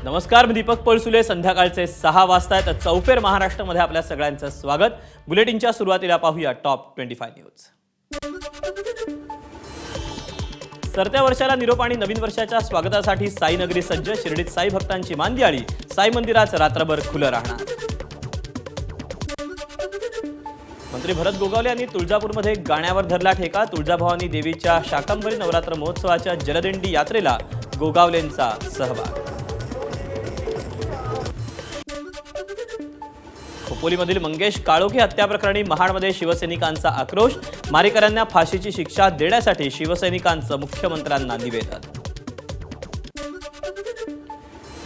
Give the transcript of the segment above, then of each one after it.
नमस्कार, मी दीपक पळसुले. संध्याकाळचे 6 वाजता आहेत. चौफेर महाराष्ट्रामध्ये आपल्या सगळ्यांचं स्वागत. बुलेटिनच्या सुरुवातीला पाहूया टॉप 25 न्यूज. सरत्या वर्षाला निरोप आणि नवीन वर्षाच्या स्वागतासाठी साईनगरी सज्ज. शिर्डीत साई भक्तांची मांदियाळी. साई मंदिराचं रात्रभर खुलं राहणार. मंत्री भरत गोगावले यांनी तुळजापूरमध्ये गाण्यावर धरला ठेका. तुळजाभवानी देवीच्या शाकंभरी नवरात्र महोत्सवाच्या जलदिंडी यात्रेला गोगावलेंचा सहभाग. खोपोलीमधील मंगेश काळोखे हत्या प्रकरणी महाडमध्ये शिवसैनिकांचा आक्रोश. मारेकऱ्यांना फाशीची शिक्षा देण्यासाठी शिवसैनिकांचं मुख्यमंत्र्यांना निवेदन.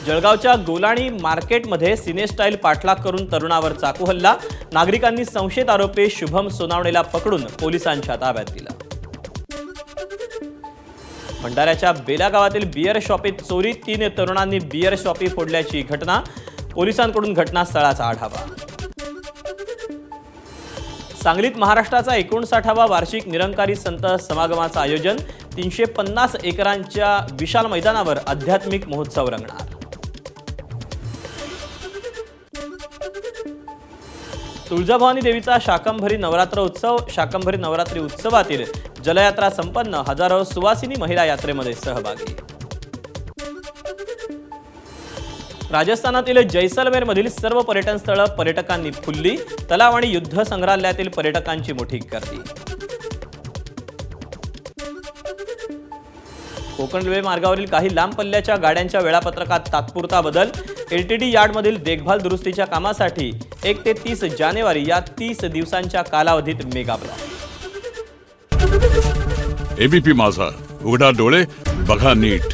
जळगावच्या गोलाणी मार्केटमध्ये सिनेस्टाईल पाठलाग करून तरुणावर चाकू हल्ला. नागरिकांनी संशयित आरोपी शुभम सोनावणेला पकडून पोलिसांच्या ताब्यात दिला. भंडाऱ्याच्या बेला गावातील बियर शॉपीत चोरी. 3 तरुणांनी बियर शॉपी फोडल्याची घटना. पोलिसांकडून घटनास्थळाचा आढावा. सांगलीत महाराष्ट्राचा 59वा वार्षिक निरंकारी संत समागमाचं आयोजन. 350 एकरांच्या विशाल मैदानावर आध्यात्मिक महोत्सव रंगणार. तुळजाभवानी देवीचा शाकंभरी नवरात्र उत्सव. शाकंभरी नवरात्री उत्सवातील जलयात्रा संपन्न. हजारो सुवासिनी महिला यात्रेमध्ये सहभागी. राजस्थानातील जैसलमेरमधील सर्व पर्यटन स्थळं पर्यटकांनी फुलली. तलाव आणि युद्ध संग्रहालयातील पर्यटकांची मोठी गर्दी. कोकण रेल्वे मार्गावरील काही लांब पल्ल्याच्या गाड्यांच्या वेळापत्रकात तात्पुरता बदल. एलटीडी यार्डमधील देखभाल दुरुस्तीच्या कामासाठी 1 ते 30 जानेवारी या 30 दिवसांच्या कालावधीत मेगा ब्लॉक. एबीपी माझा, उघडा डोळे बघा नीट.